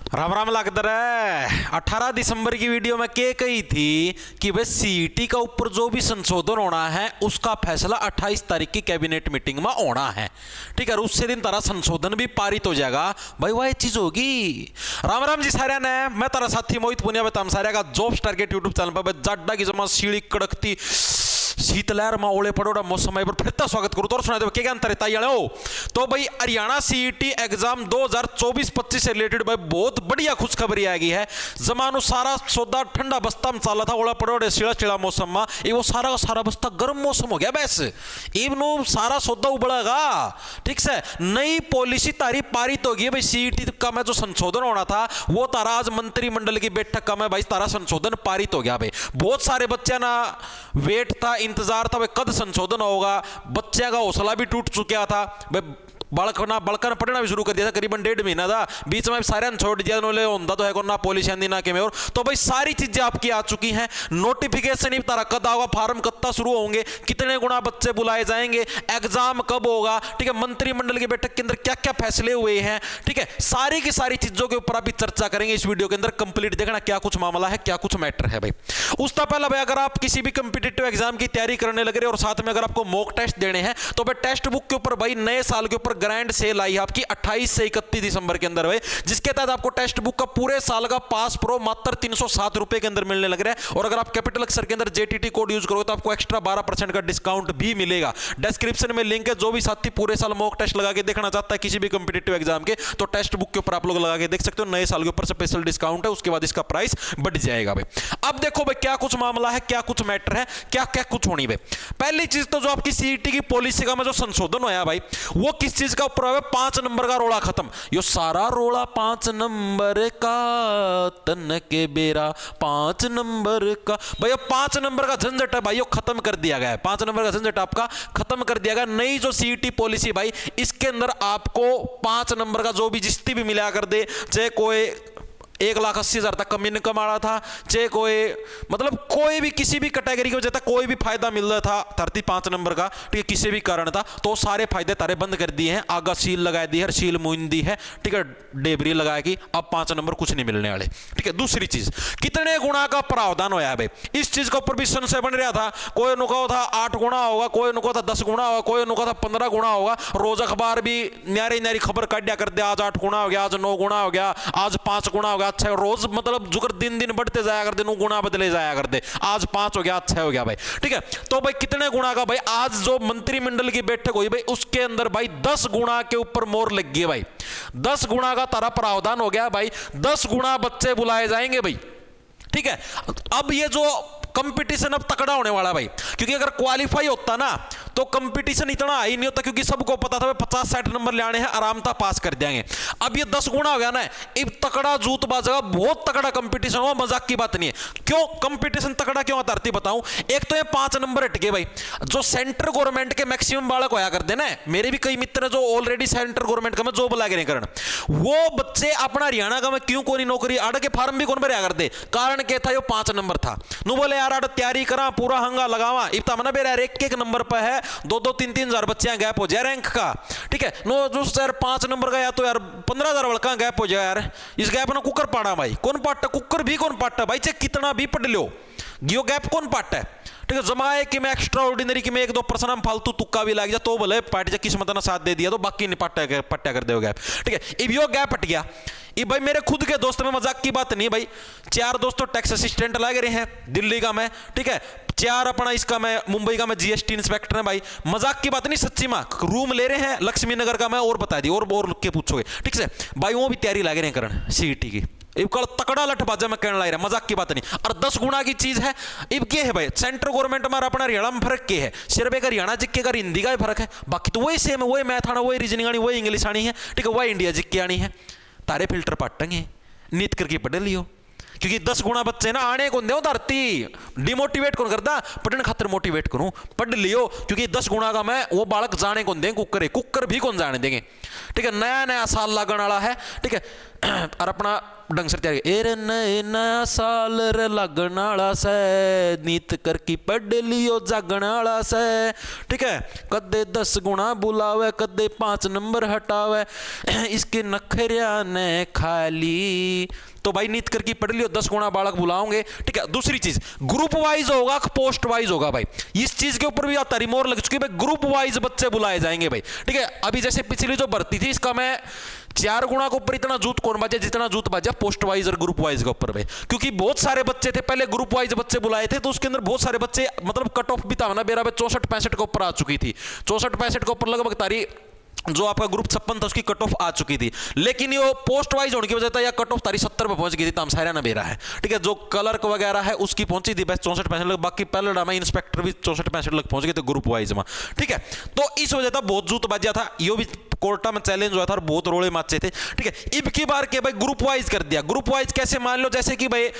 राम राम लगता है। 18 दिसंबर की वीडियो में के कही थी कि भाई सीईटी का ऊपर जो भी संशोधन होना है उसका फैसला 28 तारीख की कैबिनेट मीटिंग में होना है। ठीक है, और उससे दिन तारा संशोधन भी पारित हो जाएगा। भाई वह चीज होगी। राम राम जी सारे ने, मैं तारा साथी मोहित पुनिया बताम सारे का जॉब्स टारगेट यूट्यूब चैनल पर जाड्डा की जमा सीढ़ी कड़कती शीतलहर में ओले पड़ोड़ा मौसम है पर फिर स्वागत करूँ तो सुना दो क्या अंतर है हो। तो भाई हरियाणा सीईटी एग्जाम 2024-25 से रिलेटेड भाई बहुत बढ़िया खुशखबरी आएगी है। जमानु सारा सौदा ठंडा बस्ता में चला था ओला पड़ोड़े चिड़ा चिड़ा मौसम में, ये वो सारा का सारा बस्ता गर्म मौसम हो गया। बस इवनो सारा सौदा उबड़ेगा। ठीक से नई पॉलिसी तारी पारित होगी भाई। सीईटी का में जो संशोधन होना था वो तारा आज मंत्रिमंडल की बैठक का में भाई तारा संशोधन पारित हो गया। भाई बहुत सारे बच्चे ना वेट था, इंतजार था भाई कद संशोधन होगा। बच्चे का हौसला भी टूट चुका था भाई। बड़कना पढ़ना भी शुरू कर दिया था, करीबन 1.5 महीना था बीच में सारे छोड़ दिया होता तो है ना पॉलिसी आंदी ना के में। और तो भाई सारी चीजें आपकी आ चुकी हैं। नोटिफिकेशन ही तारा कद आएगा, फार्म कत्ता शुरू होंगे, कितने गुना बच्चे बुलाए जाएंगे, एग्जाम कब होगा। ठीक है, मंत्रिमंडल की बैठक के अंदर क्या क्या फैसले हुए हैं। ठीक है, सारी की सारी चीजों के ऊपर अभी चर्चा करेंगे इस वीडियो के अंदर। कंप्लीट देखना क्या कुछ मामला है, क्या कुछ मैटर है भाई। उसका पहला भाई अगर आप किसी भी कंपिटिटिव एग्जाम की तैयारी करने लग रहे हो और साथ में अगर आपको मॉक टेस्ट देने हैं तो भाई टेक्स्ट बुक के ऊपर भाई नए साल के ऊपर ग्रैंड सेल आई है आपकी 28 से 31 दिसंबर के अंदर भाई, जिसके तहत आपको टेक्स्ट बुक का पूरे साल का पास प्रो मात्र 307 रुपए के अंदर मिलने लग रहा है। और अगर आप कैपिटल अक्षर के अंदर जेटीटी कोड यूज करोगे तो आपको एक्स्ट्रा 12% का डिस्काउंट भी मिलेगा। डिस्क्रिप्शन में लिंक है। जो भी साथी पूरे साल मॉक टेस्ट लगा के देखना चाहता है किसी भी कंपिटिटिव एग्जाम के तो टेक्स्ट बुक के ऊपर आप लोग लगा के देख सकते हो। नए साल के ऊपर स्पेशल डिस्काउंट है, उसके बाद इसका प्राइस बढ़ जाएगा भाई। अब देखो भाई क्या कुछ मामला है, क्या कुछ मैटर है, क्या क्या कुछ होनी भाई। पहली चीज तो जो आपकी सीईटी की पॉलिसी का में जो संशोधन होया भाई वो किस चीज का ऊपर है। 5 नंबर का रोड़ा खत्म। यो सारा रोड़ा 5 नंबर का तन के बेरा 5 नंबर का भाई। 5 नंबर का झंझट है भाई यो खत्म कर दिया गया है। 5 नंबर का झंझट आपका खत्म कर दिया गया। नई जो सीईटी पॉलिसी भाई इसके अंदर आपको 5 नंबर का जो भी जिस्ती भी मिला कर दे, चाहे कोई 1,80,000 तक कम इनकम आ रहा था, चाहे कोई मतलब कोई भी किसी भी कैटेगरी की वजह से कोई भी फायदा मिल रहा था 35 नंबर का, ठीक है, किसी भी कारण था तो सारे फायदे तारे बंद कर दिए हैं। आगा सील लगा दी है, सील मुइन दी है, ठीक है, डेबरी लगाया कि अब 5 नंबर कुछ नहीं मिलने वाले। ठीक है, दूसरी चीज कितने गुना का प्रावधान होया है भाई। इस चीज के ऊपर भी संशय बन रहा था। कोई नुका था 8 गुना होगा, कोई नुका था 10 गुना होगा, कोई नुका था 15 गुना होगा। रोज अखबार भी न्यारी न्यारी खबर काटिया कर दे, आज 8 गुना हो गया, आज 9 गुना हो गया, आज 5 गुना हो गया। अच्छा रोज मतलब जुगर दिन दिन बढ़ते जाया करते, गुना बदले जाया करते, आज 5 हो गया, अच्छा हो गया भाई। ठीक है, तो भाई कितने गुना का भाई आज जो मंत्रिमंडल की बैठक हुई भाई उसके अंदर भाई 10 गुना के ऊपर मोहर लग गई भाई। 10 गुना का तारा प्रावधान हो गया भाई। 10 गुना बच्चे बुलाए जाएंगे भाई। ठीक है, अब ये जो कंपटीशन अब तकड़ा होने वाला भाई, क्योंकि अगर क्वालिफाई होता ना तो कंपटीशन इतना हाई नहीं होता, क्योंकि सबको पता था 50-60 नंबर ले आने हैं, आराम था पास कर देंगे। अब ये 10 गुना हो गया ना, अब तकड़ा जूत बाजेगा, बहुत तकड़ा कंपटीशन हुआ, मजाक की बात नहीं है। क्यों कंपटीशन तकड़ा क्यों आता है बताऊं। एक तो ये 5 नंबर हट गए भाई। जो सेंट्रल गवर्नमेंट के मैक्सिमम बालक होया करते ना, मेरे भी कई मित्र है जो ऑलरेडी सेंट्रल गवर्नमेंट का में जॉब लगे नहीं करना, वो बच्चे अपना हरियाणा का में क्यों कोई नौकरी आड़ के फार्म भी कौन भरया करते। कारण क्या था, यो 5 नंबर था। नु बोले यार तैयारी करा पूरा हंगा लगावा, इतना मना बेरा एक नंबर पर है 2-3 हजार बच्चे गैप हो जाए रैंक का। ठीक है, नो जो यार 5 नंबर का या तो यार 15,000 वड़का गैप हो जाए यार। इस गैप ना कुकर पाड़ा भाई, कौन पाटा कुकर भी कौन पाटा भाई, चाहे कितना भी पढ़ लो यो गैप कौन पाटा है। ठीक है, जमाए कि मैं एक्स्ट्रा ऑर्डिनरी कि मैं 1-2 पर्सन हम फालतू तुक्का भी लग जाए तो बोले पार्टी जा किस्मत ना साथ दे दिया तो बाकी नहीं पट्टा कर दे गैप। ठीक है, अब यो गैप हट गया। ये भाई मेरे खुद के दोस्त में मजाक की बात नहीं भाई, 4 दोस्तों टैक्स असिस्टेंट लगे रहे हैं दिल्ली का मैं। ठीक है, 4 अपना इसका मैं मुंबई का मैं जीएसटी इंस्पेक्टर है भाई। मजाक की बात नहीं, सच्ची मां रूम ले रहे हैं लक्ष्मी नगर का मैं, और बता दी और के पूछोगे। ठीक है भाई, वो भी तैयारी लगे रहे करण सीईटी की। कल तकड़ा लठबाजा में कहने लग रहा, मजाक की बात नहीं। और 10 गुना की चीज है। अब क्या है भाई, सेंट्रल गवर्नमेंट में अपना हरियाणा में फर्क क्या है, सिर्फ एक हरियाणा जिक्के का हिंदी का फर्क है, बाकी तो वही सेम है, वही मैथ आना, वही रीजनिंग आनी, वही इंग्लिश आनी है। ठीक है, वही इंडिया जिक्के आनी है। तारे फिल्टर पाटेंगे नीत करके पढ़ लियो, क्योंकि 10 गुना बच्चे ना आने को दो धरती डिमोटिवेट कौन करता, पढ़ने खातर मोटिवेट करूं, पढ़ लियो, क्योंकि 10 गुना का मैं वो बालक जाने कौन देंगे, कुकर भी कौन जाने देंगे। ठीक है, नया नया साल लगने वाला है। ठीक है, और अपना ढंग से तैयार एरे नए नया साल रे लगन वाला से नीत करके पढ़ लियो जागण वाला से। ठीक है, कदे 10 गुना बुलावे कदे 5 नंबर हटावे इसके नखरिया ने खाली। तो भाई नीत करके पढ़ लियो 10 गुना बालक बुलाओगे। ठीक है, दूसरी चीज ग्रुप वाइज होगा पोस्ट वाइज होगा भाई, इस चीज के ऊपर भी आता रिमोर लग चुकी है भाई, ग्रुप वाइज बच्चे बुलाए जाएंगे भाई। ठीक है, अभी जैसे पिछली जो भर्ती थी इसका मैं 4 गुना के ऊपर इतना जूत कौन बाजा जितना जूत बाजा पोस्ट वाइज और ग्रुप वाइज के ऊपर भाई, क्योंकि बहुत सारे बच्चे थे पहले ग्रुप वाइज बच्चे बुलाए थे तो उसके अंदर बहुत सारे बच्चे मतलब कट ऑफ भी था ना मेरा 64-65 के ऊपर आ चुकी थी, 64-65 के ऊपर लगभग तारी जो आपका ग्रुप 56 था उसकी कट ऑफ आ चुकी थी। लेकिन ये पोस्ट वाइज होने की वजह से या कट ऑफ तारी 70 पे पहुंच गई थी तामसारा ना बेरा है। ठीक है, जो क्लर्क वगैरह है उसकी पहुंची थी बस 64-65 लग, बाकी पहले डामा इंस्पेक्टर भी 64-65 लग पहुंच गए थे ग्रुप वाइज में। ठीक है, तो इस वजह से बहुत जूत बाजा था, यो भी कोर्टा में चैलेंज हुआ था और बहुत रोड़े माचे थे। ठीक है, इब की बार के भाई ग्रुप वाइज कर दिया। ग्रुप वाइज कैसे, मान लो जैसे कि भाई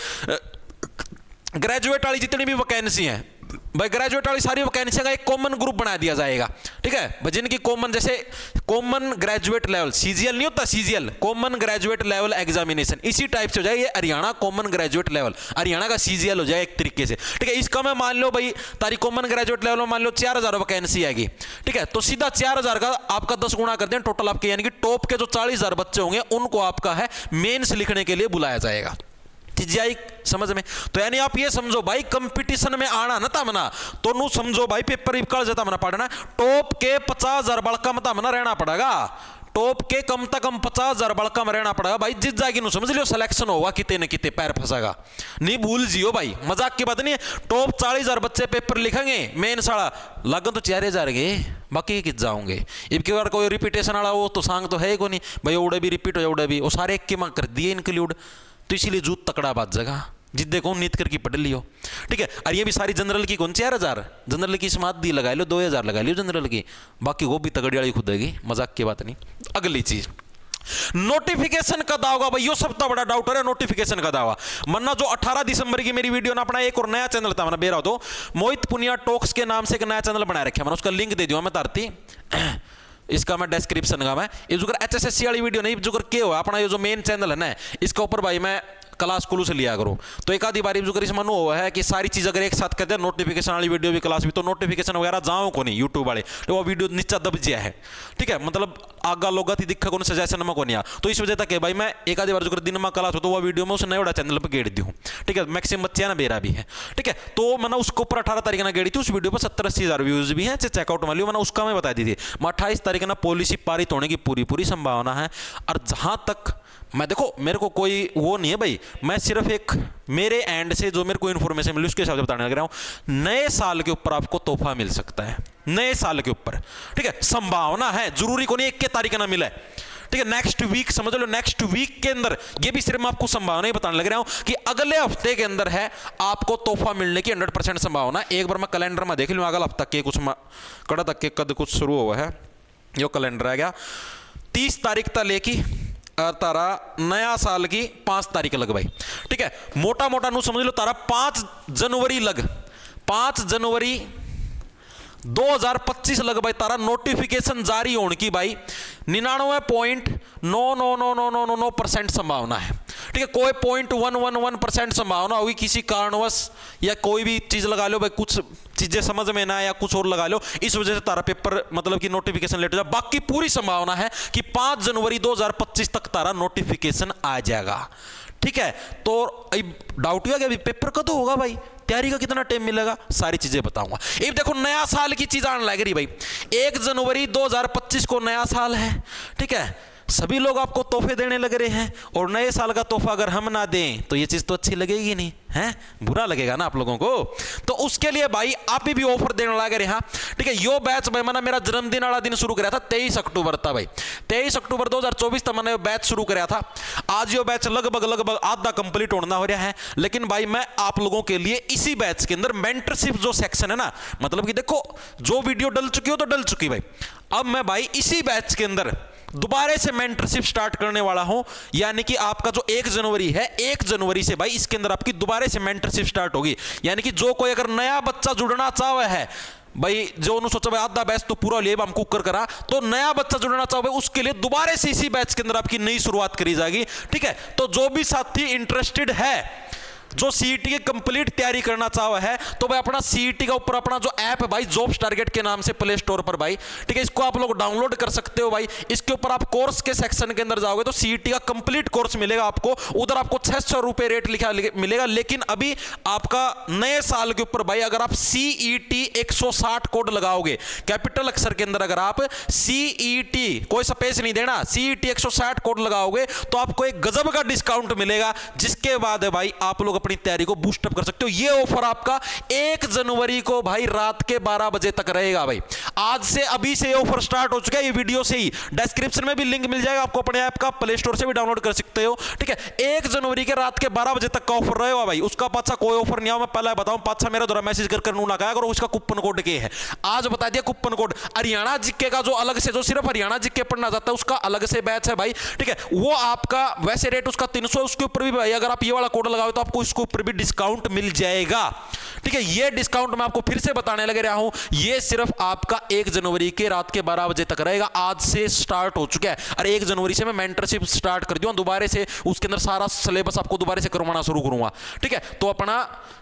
ग्रेजुएट वाली जितनी भी वैकेंसी है भाई, ग्रेजुएट वाली सारी वैकेंसी का एक कॉमन ग्रुप बना दिया जाएगा। ठीक है, जिनकी कॉमन जैसे कॉमन ग्रेजुएट लेवल सीजीएल नहीं होता, CGL common graduate level examination, इसी टाइप से हो जाए ये Haryana common graduate level, Haryana का सीजीएल हो जाए एक तरीके से। ठीक है, इसका मैं मान लो भाई तारी कॉमन ग्रेजुएट लेवल में मान लो 4000 वैकेंसी आएगी। ठीक है, तो सीधा 4000 का आपका 10 गुना कर दें टोटल आपके, यानी कि टॉप के जो 40000 बच्चे होंगे उनको आपका है मेंस लिखने के लिए बुलाया जाएगा। आई समझ में? तो यानी आप ये समझो भाई कंपटीशन में आना ना तमना तो नु समझो भाई पेपर निकल जाता मना पड़ना, टॉप के 50,000 बड़का मता मना रहना पड़ेगा, टॉप के कम से कम 50,000 बड़का में रहना पड़ेगा भाई, जिस जाएगी नु समझ लियो सिलेक्शन होगा किते न किते पैर फंसेगा, नहीं भूल जियो भाई, मजाक की बात नहीं है। टॉप 40,000 बच्चे पेपर लिखेंगे मेन साला लगन तो 4000 गए, बाकी कित जाओगे। इनके बार कोई रिपीटेशन वाला वो तो सांग तो है को नहीं भाई, उड़े भी रिपीट हो उड़े भी वो सारे एक की मांग कर दिए इंक्लूड, तो इसीलिए जूत तकड़ा बात जगह जिद्दे कौन नीत करके पढ़ लियो। ठीक है, और ये भी सारी जनरल की कौन 4000 जनरल की समात दी लगा लो, 2000 लगा लियो जनरल की, बाकी वो भी तगड़ी वाली खुदेगी, मजाक की बात नहीं। अगली चीज नोटिफिकेशन का दावा भाई, यो सबसे बड़ा डाउट है नोटिफिकेशन का दावा। मन्ना जो 18 दिसंबर की मेरी वीडियो ना अपना एक और नया चैनल था मैंने बेरा तो मोहित पुनिया टॉक्स के नाम से एक नया चैनल बना रखा मैंने, उसका लिंक दे दिया मैं तारती इसका मैं डिस्क्रिप्शन का मैं ये जो HSSC वाली वीडियो नहीं जो के हो अपना ये जो मेन चैनल है ना इसका ऊपर भाई मैं क्लास कुलू से लिया करो, तो एक आधी बारी जो कर इसमें हुआ है कि सारी चीज़ अगर एक साथ कर दे नोटिफिकेशन वाली वीडियो भी क्लास भी, तो नोटिफिकेशन वगैरह जाओ को नहीं यूट्यूब वाले तो वो वीडियो नीचा दब जिया है। ठीक है, मतलब आगा लोग थी दिखा को सजेशन में को नहीं आ, तो इस वजह तक है भाई मैं एक आधी बार जो दिन में क्लास हो तो वो वीडियो में उस नए बड़ा चैनल पर गेड़ दी हूँ। ठीक है, मैक्सिमम बच्चे ना बेरा भी है। ठीक है, तो मैंने उसके ऊपर 18 तारीख ना गेड़ी थी, उस वीडियो पर 70-80 हज़ार व्यूज भी हैं, चेकआउट वाली मैंने उसका मैं बता दी थी। 28 तारीख ना पॉलिसी पारित होने की पूरी संभावना है। और जहां तक मैं देखो मेरे को कोई वो नहीं है भाई, मैं सिर्फ एक मेरे एंड से जो मेरे को इन्फॉर्मेशन मिली उसके हिसाब से बताने लग रहा हूं। नए साल के ऊपर आपको तोहफा मिल सकता है, नए साल के ऊपर। ठीक है, संभावना है, जरूरी को नहीं 1 के तारीख ना मिले। ठीक है, नेक्स्ट वीक समझ लो, नेक्स्ट वीक के अंदर ये भी सिर्फ मैं आपको संभावना ही बताने लग रहा हूं कि अगले हफ्ते के अंदर है आपको तोहफा मिलने की 100% संभावना। एक बार मैं कैलेंडर में देख लूँ अगले हफ्ते के कुछ कड़ा तक के कद कुछ शुरू हुआ है, यो कैलेंडर आ गया 30 तारीख तक लेकी तारा नया साल की 5 तारीख लग भाई। ठीक है, मोटा मोटा नू समझ लो तारा 5 जनवरी लग 5 जनवरी 2025 लग भाई तारा नोटिफिकेशन जारी होने की भाई 99.99999% संभावना है। ठीक है, कोई 0.111% संभावना होगी किसी कारणवश या कोई भी चीज लगा लो भाई, कुछ चीजें समझ में ना या कुछ और लगा लो, इस वजह से तारा पेपर मतलब कि नोटिफिकेशन लेट हो जाए। बाकी पूरी संभावना है कि 5 जनवरी 2025 तक तारा नोटिफिकेशन आ जाएगा। ठीक है, तो डाउट हुआ कि अभी पेपर कब होगा भाई, तैयारी का कितना टाइम मिलेगा, सारी चीजें बताऊंगा। अब देखो नया साल की चीज आने लग रही भाई, 1 जनवरी 2025 को नया साल है। ठीक है, सभी लोग आपको तोहफे देने लग रहे हैं और नए साल का तोहफा अगर हम ना दें तो ये चीज तो अच्छी लगेगी नहीं है, बुरा लगेगा ना आप लोगों को। तो उसके लिए भाई आप भी ऑफर देने लग रहे हैं। ठीक है, यो बैच भाई मैंने मेरा जन्मदिन वाला दिन शुरू कराया था 23 अक्टूबर था भाई, 23 अक्टूबर 2024 तक मैंने बैच शुरू कराया था। आज यो बैच लगभग आधा कंप्लीट होना हो रहा है, लेकिन भाई मैं आप लोगों के लिए इसी बैच के अंदर मेंटरशिप जो सेक्शन है ना, मतलब कि देखो जो वीडियो डल चुकी हो तो डल चुकी भाई, अब मैं भाई इसी बैच के अंदर दोबारा से मेंटरशिप स्टार्ट करने वाला हूं। यानी कि आपका जो 1 जनवरी है, 1 जनवरी से भाई इसके अंदर आपकी दोबारा से मेंटरशिप स्टार्ट होगी। यानी कि जो कोई अगर नया बच्चा जुड़ना चाहे है भाई जो उन्होंने सोचा भाई आधा बैच तो पूरा लिए हम कुकर करा, तो नया बच्चा जुड़ना चाहो भाई उसके लिए दोबारा से इसी बैच के अंदर आपकी नई शुरुआत करी जाएगी। ठीक है, तो जो भी साथी इंटरेस्टेड है, जो सीईटी की कंप्लीट तैयारी करना चाहो है, तो भाई अपना सीईटी का ऊपर अपना जो ऐप है भाई जॉब्स टारगेट के नाम से प्ले स्टोर पर भाई, ठीक है, इसको आप लोग डाउनलोड कर सकते हो भाई। इसके ऊपर आप कोर्स के सेक्शन के अंदर जाओगे तो सीईटी का कंप्लीट कोर्स मिलेगा आपको, उधर आपको 600 रुपए रेट लिखा मिलेगा। लेकिन अभी आपका नए साल के ऊपर भाई अगर आप सीईटी 160 कोड लगाओगे कैपिटल अक्षर के अंदर, अगर आप सीईटी कोई स्पेस नहीं देना, सीईटी 160 कोड लगाओगे तो आपको एक गजब का डिस्काउंट मिलेगा, जिसके बाद भाई आप लोग अपनी तैयारी को बूस्ट अप कर सकते हो। ये ऑफर आपका 1 जनवरी को भाई रात के 12 बजे तक रहेगा भाई। आज से अभी से ऑफर स्टार्ट हो चुका है, ये वीडियो से ही डिस्क्रिप्शन में भी लिंक मिल जाएगा आपको, अपने ऐप का प्ले स्टोर से भी डाउनलोड कर सकते हो। ठीक है, 1 जनवरी के रात के 12 बजे तक का ऑफर रहेगा भाई, उसका पाछा कोई ऑफर नहीं है। मैं पहले बताऊं, पाछा मेरे द्वारा मैसेज कर नू ना कहा करो उसका कूपन कोड के है। आज बता दिया कूपन कोड हरियाणा जीके का, जो अलग से जो सिर्फ हरियाणा जीके पढ़ना चाहता है उसका अलग से बैच है भाई। ठीक है, वो आपका वैसे रेट उसका 300, उसके ऊपर भी भाई अगर आप ये वाला कोड लगाओ तो आपको इसके ऊपर भी डिस्काउंट मिल जाएगा। ठीक है, ये डिस्काउंट मैं आपको फिर से बताने लग रहा हूं, ये सिर्फ आपका 1 जनवरी के रात के 12 बजे तक रहेगा। आज से स्टार्ट हो चुका है, और 1 जनवरी से मैं मेंटरशिप स्टार्ट कर दूंगा दोबारा से, उसके अंदर सारा सिलेबस आपको दोबारा से करवाना शुरू करूंगा। ठीक है, तो अपना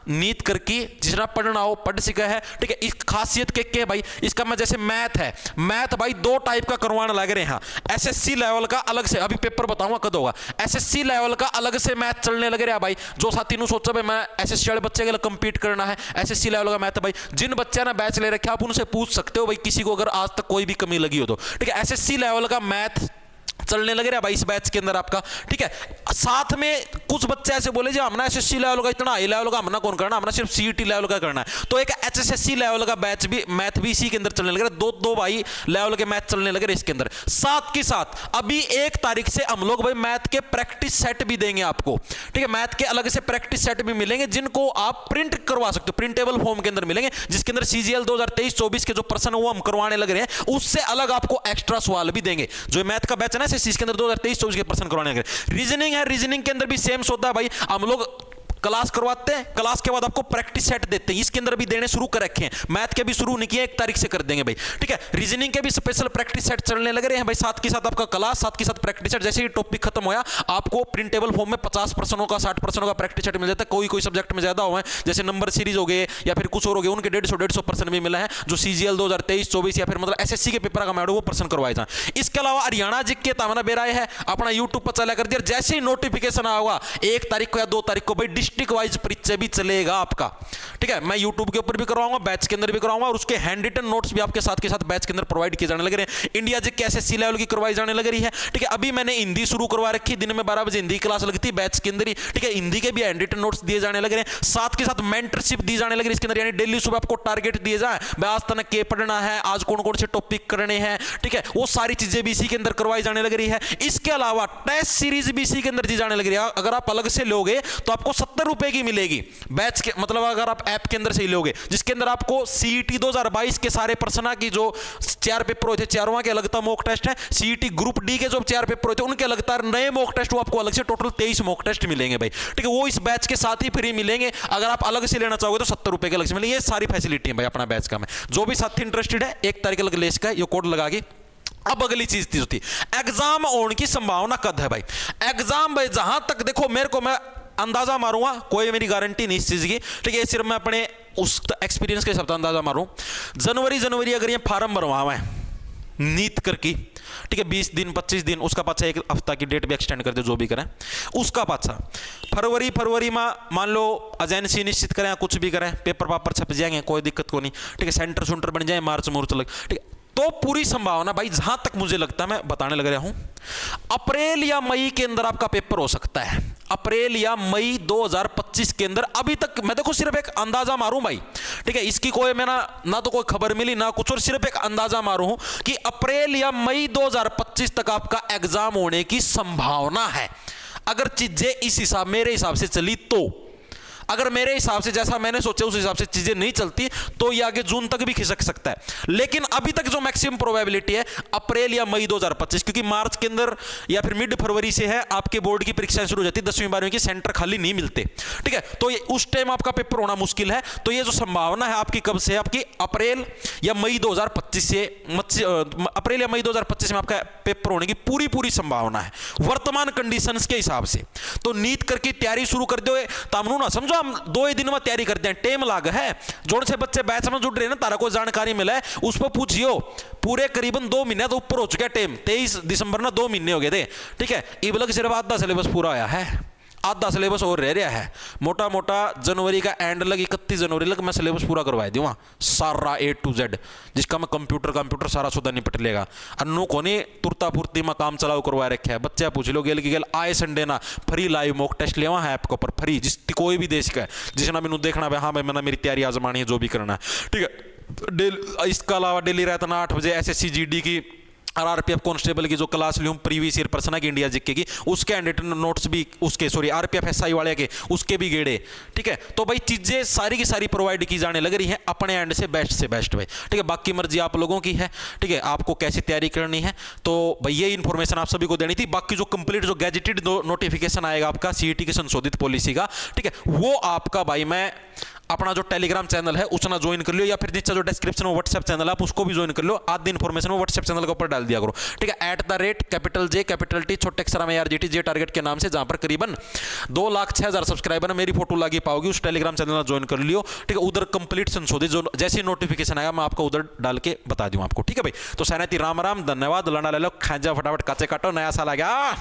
नीत करके जितना पढ़ना हो पढ़ सका है। ठीक है, इस खासियत के भाई इसका मैं जैसे मैथ है, मैथ भाई 2 टाइप का करवाने लग रहे हैं। एसएससी लेवल का अलग से, अभी पेपर बताऊंगा कद होगा, एसएससी लेवल का अलग से मैथ चलने लग रहा है भाई। जो साथी ने सोचा भाई मैं एसएससी वाले बच्चे के लिए कंपीट करना है, एसएससी लेवल का मैथ भाई, जिन बच्चे ने बैच ले रखे आप उनसे पूछ सकते हो भाई, किसी को अगर आज तक कोई भी कमी लगी हो तो। ठीक है, एसएससी लेवल का मैथ चलने लग रहा है भाई इस बैच के अंदर आपका। ठीक है, साथ में कुछ बच्चे ऐसे बोले जी हमने एसएससी लेवल का इतना हाई लेवल का हमने कौन करना, हमने सिर्फ सीईटी लेवल का करना है, तो एक एचएसएससी लेवल का बैच भी मैथ भी इसी के अंदर चलने लग रहा है। दो भाई लेवल के मैथ चलने लगे इसके अंदर। साथ के साथ अभी 1 तारीख से हम लोग भाई मैथ के प्रैक्टिस सेट भी देंगे आपको। ठीक है, मैथ के अलग से प्रैक्टिस सेट भी मिलेंगे, जिनको आप प्रिंट करवा सकते हो, प्रिंटेबल फॉर्म के अंदर मिलेंगे, जिसके अंदर सीजीएल 2023-24 के जो प्रश्न वो हम करवाने लग रहे हैं, उससे अलग आपको एक्स्ट्रा सवाल भी देंगे। जो मैथ का बैच है ना एसएससी के अंदर 2023-24 के प्रश्न करवाने लगे। रीजनिंग है, रीजनिंग के अंदर भी सेम सौदा भाई, हम लोग क्लास करवाते हैं, क्लास के बाद आपको प्रैक्टिस सेट देते हैं, इसके अंदर भी देने शुरू कर रखे हैं। मैथ के भी शुरू नहीं किए, 1 तारीख से कर देंगे भाई। ठीक है, रीजनिंग के भी स्पेशल प्रैक्टिस सेट चलने लग रहे हैं भाई, साथ के साथ आपका क्लास, साथ के साथ प्रैक्टिस सेट। जैसे ही टॉपिक खत्म होया आपको प्रिंटेबल फॉर्म में 50 प्रश्नों का 60 प्रश्नों का प्रैक्टिस सेट मिल जाता है। कोई सब्जेक्ट में ज्यादा हुआ है, जैसे नंबर सीरीज हो गए या फिर कुछ और हो गए, उनके 150 प्रश्न भी मिला है, जो सीजीएल 2023-24 या फिर मतलब एसएससी के पेपर का मैडम वो प्रश्न करवाए जाए। इसके अलावा हरियाणा जीके तामना बेराय है अपना यूट्यूब पर चला कर दिया, जैसे ही नोटिफिकेशन आएगा 1 तारीख को या 2 तारीख को भाई डिस्ट्रिक्ट वाइज परीक्षा भी चलेगा आपका। ठीक है, मैं YouTube के ऊपर भी करवाऊंगा, बैच के अंदर भी करवाऊंगा, और उसके हैंड रिटन नोट्स भी आपके साथ के साथ बैच के अंदर प्रोवाइड किए जाने लग रहे हैं। इंडिया जी एसएससी लेवल की करवाई जाने लग रही है। ठीक है, अभी मैंने हिंदी शुरू करवा रखी, दिन में 12 बजे हिंदी क्लास लगती है बैच के अंदर ही। ठीक है, हिंदी के भी हैंड रिटन नोट्स दिए जाने लग रहे हैं, साथ के साथ मेंटरशिप दी जाने लग रही है इसके अंदर, यानी डेली सुबह आपको टारगेट दिए जाए, आज तक के पढ़ना है, आज कौन कौन से टॉपिक करने हैं। ठीक है, वो सारी चीजें भी इसी के अंदर करवाई जाने लग रही है। इसके अलावा टेस्ट सीरीज भी इसी के अंदर दी जाने लग रही है। अगर आप अलग से लोगे तो आपको 70 रुपए की मिलेगी बैच के, मतलब अगर आप ऐप के अंदर से ही लोगे, जिसके अंदर आपको सीईटी 2022 के सारे प्रश्न की जो 4 पेपर होते हैं, चारों के अलग मॉक टेस्ट है, सीईटी ग्रुप डी के जो 4 पेपर होते हैं उनके अलग नए मॉक टेस्ट, वो आपको अलग से टोटल 23 मॉक टेस्ट मिलेंगे भाई। ठीक है, वो इस बैच के साथ ही फ्री मिलेंगे। अगर आप अलग से लेना चाहोगे तो 70 रुपए के अलग से मिलेंगे। ये सारी फैसिलिटी है भाई अपना बैच का। मैं जो भी साथी इंटरेस्टेड है 1 तारीख अलग ले सका, ये कोड लगा के। अब अगली चीज थी होती एग्जाम होने की संभावना कद है भाई। एग्जाम भाई जहां तक देखो मेरे को, मैं अंदाजा मारूंगा, कोई मेरी गारंटी नहीं इस चीज की। ठीक है, सिर्फ मैं अपने उस एक्सपीरियंस के हिसाब से अंदाजा मारूं। जनवरी अगर ये फार्म भरवावा है नीत करके, ठीक है, 20 दिन 25 दिन, उसका पाछा 1 हफ्ता की डेट भी एक्सटेंड कर दे, जो भी करें उसका पाछा। फरवरी में मान लो एजेंसी निश्चित करें, कुछ भी करें, पेपर पापर छप जाएंगे, कोई दिक्कत को नहीं। ठीक है, सेंटर बन जाए, मार्च मुहूर्त लग। ठीक है, तो पूरी संभावना भाई जहां तक मुझे लगता है, मैं बताने लग रहा हूं, अप्रैल या मई के अंदर आपका पेपर हो सकता है। अप्रैल या मई 2025 के अंदर। अभी तक मैं देखो सिर्फ एक अंदाजा मारूं भाई। ठीक है, इसकी कोई मेरा ना तो कोई खबर मिली ना कुछ, और सिर्फ एक अंदाजा मारूं कि अप्रैल या मई 2025 तक आपका एग्जाम होने की संभावना है, अगर चीजें इस हिसाब मेरे हिसाब से चली तो। अगर मेरे हिसाब से जैसा मैंने सोचा उस हिसाब से चीजें नहीं चलती तो ये आगे जून तक भी खिसक सकता है। लेकिन अभी तक जो मैक्सिमम प्रोबेबिलिटी है अप्रैल या मई 2025, क्योंकि मार्च के अंदर या फिर मिड फरवरी से है आपके बोर्ड की परीक्षाएं शुरू हो जाती है, 10वीं 12वीं की सेंटर खाली नहीं मिलते। ठीक है, तो उस टाइम आपका पेपर होना मुश्किल है। तो ये जो संभावना है आपकी कब से, आपकी अप्रैल या मई 2025 से, अप्रैल या मई 2025 में आपका पेपर होने की पूरी संभावना है वर्तमान कंडीशंस के हिसाब से। तो नीट करके तैयारी शुरू कर दो। तामनू ना समझो हम 2 ही दिन में तैयारी करते हैं, टाइम लाग है। जोड़ से बच्चे बैच में जुड़ रहे हैं ना, तारा को जानकारी मिला है उस पर पूछियो। पूरे करीबन 2 महीने तो ऊपर हो चुका है टाइम, 23 दिसंबर ना 2 महीने हो गए थे। ठीक है, इबलग सिर्फ आधा सिलेबस पूरा आया है, आधा सिलेबस और रह रहा है। मोटा मोटा जनवरी का एंड लग 31 जनवरी लग मैं सिलेबस पूरा करवा दूंगा सारा A to Z, जिसका मैं कंप्यूटर सारा सुधा निपट लेगा। अन्नू को नहीं तुरता फुर्ती में काम चलाओ करवा रखे है। बच्चे पूछ लो गेल की गेल आए संडे ना फ्री लाइव मॉक टेस्ट लेवा है ऐप के ऊपर फ्री, जिस कोई भी देश का है जिसना मैंने देखना है हाँ भाई मैंने मेरी तैयारी आजमानी है जो भी करना है। ठीक है, इसके अलावा डेली रहता ना 8 बजे SSC GD की और RPF कांस्टेबल की जो क्लास ली हूँ प्रीवियस ईयर पर्सन की इंडिया जीके की, उसके हैंड नोट्स भी उसके RPF SI वाले के उसके भी गेड़े। ठीक है, तो भाई चीजें सारी की सारी प्रोवाइड की जाने लग रही हैं अपने एंड से बेस्ट भाई। ठीक है, बाकी मर्जी आप लोगों की है। ठीक है, आपको कैसी तैयारी करनी है, तो भाई ये इन्फॉर्मेशन आप सभी को देनी थी। बाकी जो कंप्लीट जो गैजेटेड नोटिफिकेशन आएगा आपका CET की संशोधित पॉलिसी का, ठीक है, वो आपका भाई मैं अपना जो टेलीग्राम चैनल है उसना ज्वाइन कर लियो, या फिर नीचे जो डिस्क्रिप्शन में व्हाट्सएप चैनल है आप उसको भी ज्वाइन कर लो। आधी इन्फॉर्मेशन वो व्हाट्सएप चैनल के ऊपर डाल दिया करो। ठीक है, @J T छोटे अक्षर में RGT जे टारगेट के नाम से, जहां पर करीबन 2,06,000 सब्सक्राइबर है। मेरी फोटो लगी पाओगी, उस टेलीग्राम चैनल ज्वाइन कर लियो। ठीक है, उधर कंप्लीट संशोधित जो जैसे नोटिफिकेशन आएगा मैं आपको उधर डाल के बता दूं आपको। ठीक है भाई, तो सहनाती राम राम, धन्यवाद। लड़ा ले लो, खाजा फटाफट काचे काटो, नया साल आ गया।